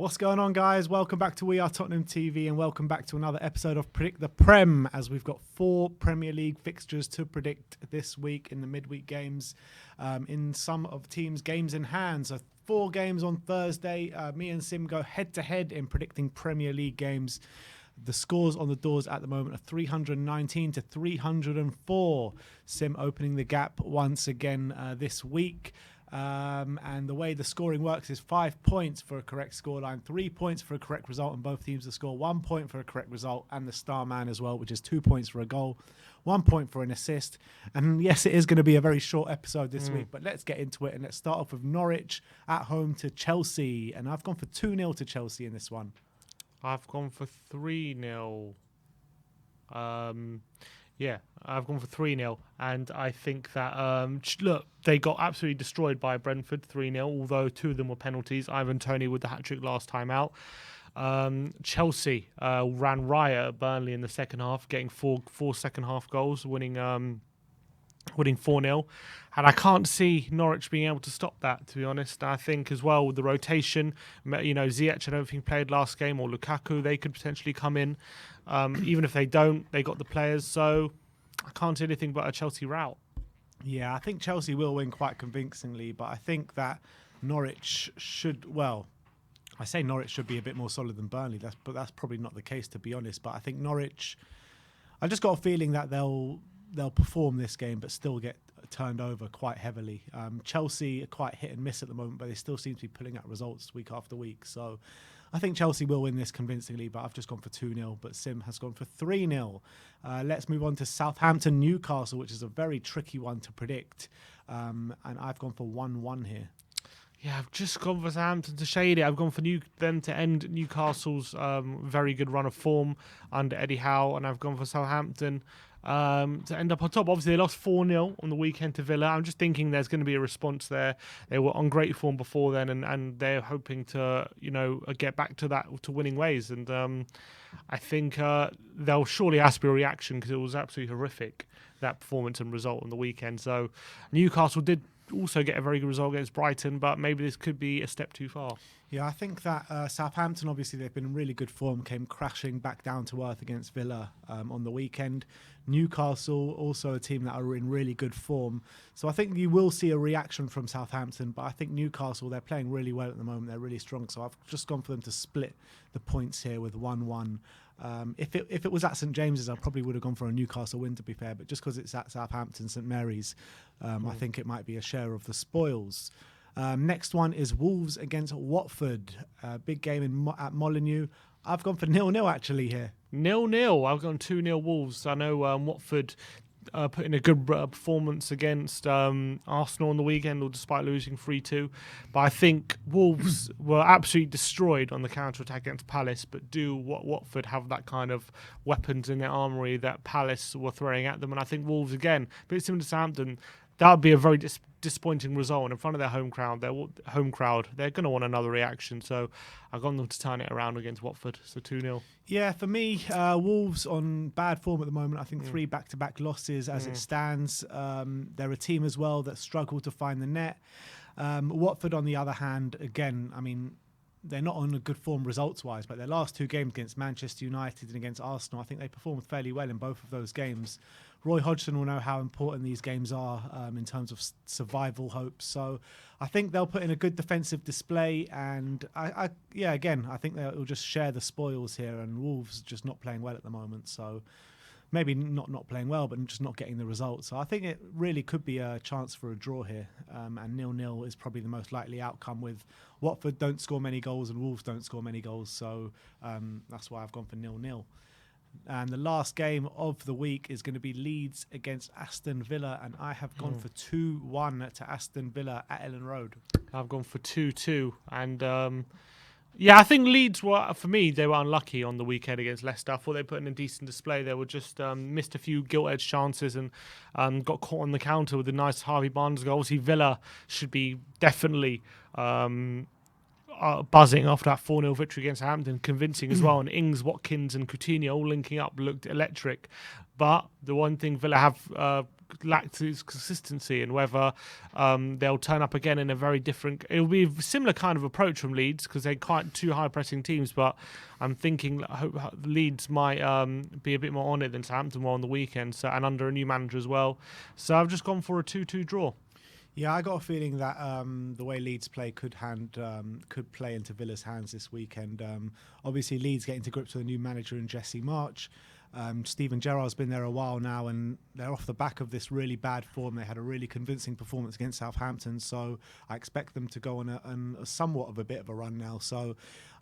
What's going on, guys? Welcome back to We Are Tottenham TV and welcome back to another episode of Predict the Prem, as we've got 4 Premier League fixtures to predict this week in the midweek games. In some of teams' games in hand, so 4 games on Thursday. Me and Sim go head-to-head in predicting Premier League games. The scores on the doors at the moment are 319 to 304. Sim opening the gap once again this week. And the way the scoring works is 5 points for a correct scoreline, 3 points for a correct result, and both teams to score 1 point for a correct result, and the star man as well, which is 2 points for a goal, 1 point for an assist. And yes, it is going to be a very short episode this week, but let's get into it. And let's start off with Norwich at home to Chelsea. And I've gone for 2-0 to Chelsea in this one. I've gone for 3-0. Yeah, I've gone for 3-0, and I think that, look, they got absolutely destroyed by Brentford 3-0, although 2 of them were penalties. Ivan Toney with the hat-trick last time out. Chelsea ran riot at Burnley in the second half, getting four second-half goals, winning 4-0. And I can't see Norwich being able to stop that, to be honest. I think as well with the rotation, Ziyech I don't think played last game, or Lukaku, they could potentially come in. Even if they don't, they got the players. So I can't see anything but a Chelsea rout. Yeah, I think Chelsea will win quite convincingly, but I think that Norwich should, I say Norwich should be a bit more solid than Burnley, but that's probably not the case, to be honest. But I think Norwich, I just got a feeling that they'll perform this game but still get turned over quite heavily. Chelsea are quite hit and miss at the moment, but they still seem to be pulling out results week after week. So I think Chelsea will win this convincingly, but I've just gone for 2-0, but Sim has gone for 3-0. Let's move on to Southampton, Newcastle, which is a very tricky one to predict. And I've gone for 1-1 here. Yeah, I've just gone for Southampton to shade it. I've gone for them to end Newcastle's very good run of form under Eddie Howe, and I've gone for Southampton to end up on top. Obviously, they lost 4-0 on the weekend to Villa. I'm just thinking there's going to be a response there. They were on great form before then, and they're hoping to, get back to winning ways. And I think they'll surely ask for a reaction because it was absolutely horrific, that performance and result on the weekend. So Newcastle did also get a very good result against Brighton, but maybe this could be a step too far. Yeah, I think that Southampton, obviously, they've been in really good form, came crashing back down to earth against Villa on the weekend. Newcastle, also a team that are in really good form. So I think you will see a reaction from Southampton, but I think Newcastle, they're playing really well at the moment. They're really strong. So I've just gone for them to split the points here with 1-1. If it was at St James's, I probably would have gone for a Newcastle win, to be fair. But just because it's at Southampton, St Mary's, I think it might be a share of the spoils. Next one is Wolves against Watford. Big game at Molineux. I've gone for 0-0 actually here. 0-0. I've gone 2-0 Wolves. I know Watford put in a good performance against Arsenal on the weekend, despite losing 3-2. But I think Wolves were absolutely destroyed on the counter-attack against Palace, but do Watford have that kind of weapons in their armoury that Palace were throwing at them? And I think Wolves, again, a bit similar to Southampton, that would be a very disappointing result. And in front of their home crowd, they're going to want another reaction. So I've gone them to turn it around against Watford. So 2-0. Yeah, for me, Wolves on bad form at the moment. I think 3 back-to-back losses as it stands. They're a team as well that struggle to find the net. Watford, on the other hand, again, I mean, they're not on a good form results-wise, but their last 2 games against Manchester United and against Arsenal, I think they performed fairly well in both of those games. Roy Hodgson will know how important these games are in terms of survival hopes. So I think they'll put in a good defensive display. And, I think they'll just share the spoils here. And Wolves just not playing well at the moment. So maybe not playing well, but just not getting the results. So I think it really could be a chance for a draw here. And 0-0 is probably the most likely outcome, with Watford don't score many goals and Wolves don't score many goals. So that's why I've gone for 0-0. And the last game of the week is going to be Leeds against Aston Villa, and I have gone for 2-1 to Aston Villa at Ellen Road. I've gone for 2-2, and I think Leeds were, for me, they were unlucky on the weekend against Leicester. I thought they put in a decent display. They were just missed a few gilt-edged chances and got caught on the counter with a nice Harvey Barnes goal. Obviously, Villa should be definitely buzzing after that 4-0 victory against Southampton, convincing as well. And Ings, Watkins and Coutinho all linking up looked electric. But the one thing Villa have lacked its consistency, and whether they'll turn up again in a very different. It'll be a similar kind of approach from Leeds because they're quite two high pressing teams, but I'm thinking Leeds might be a bit more on it than Southampton were on the weekend, so, and under a new manager as well. So I've just gone for a 2-2 draw. Yeah, I got a feeling that the way Leeds play could play into Villa's hands this weekend. Obviously, Leeds getting to grips with a new manager in Jesse March. Steven Gerrard's been there a while now, and they're off the back of this really bad form. They had a really convincing performance against Southampton, so I expect them to go on a somewhat of a bit of a run now. So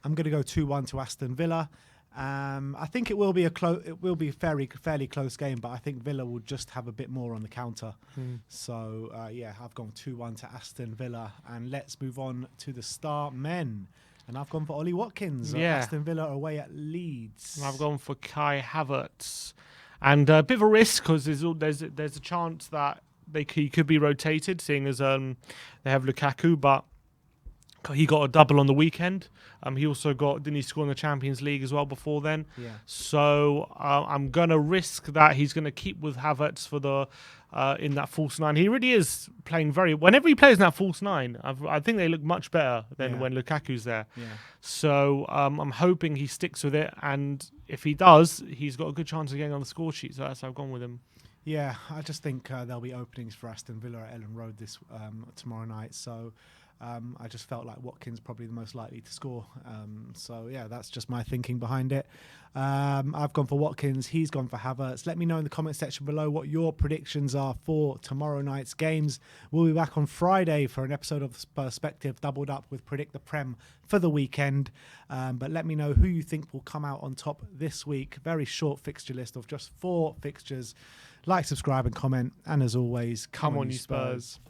I'm going to go 2-1 to Aston Villa. I think it will be a fairly close game, but I think Villa will just have a bit more on the counter. So I've gone 2-1 to Aston Villa, and let's move on to the star men. And I've gone for Ollie Watkins. Aston Villa away at Leeds. And I've gone for Kai Havertz, and a bit of a risk because there's a chance that he could be rotated, seeing as they have Lukaku, but he got a double on the weekend. He also didn't he score in the Champions League as well before then? Yeah. So I'm gonna risk that he's gonna keep with Havertz for the in that false nine. He really is playing whenever he plays in that false nine, I think they look much better than when Lukaku's there. Yeah. So I'm hoping he sticks with it, and if he does, he's got a good chance of getting on the score sheet. So that's how I've gone with him. Yeah, I just think there'll be openings for Aston Villa at Ellen Road tomorrow night. So I just felt like Watkins probably the most likely to score. So yeah, that's just my thinking behind it. I've gone for Watkins. He's gone for Havertz. Let me know in the comment section below what your predictions are for tomorrow night's games. We'll be back on Friday for an episode of Perspective doubled up with Predict the Prem for the weekend. But let me know who you think will come out on top this week. Very short fixture list of just 4 fixtures. Like, subscribe and comment. And as always, come on you Spurs.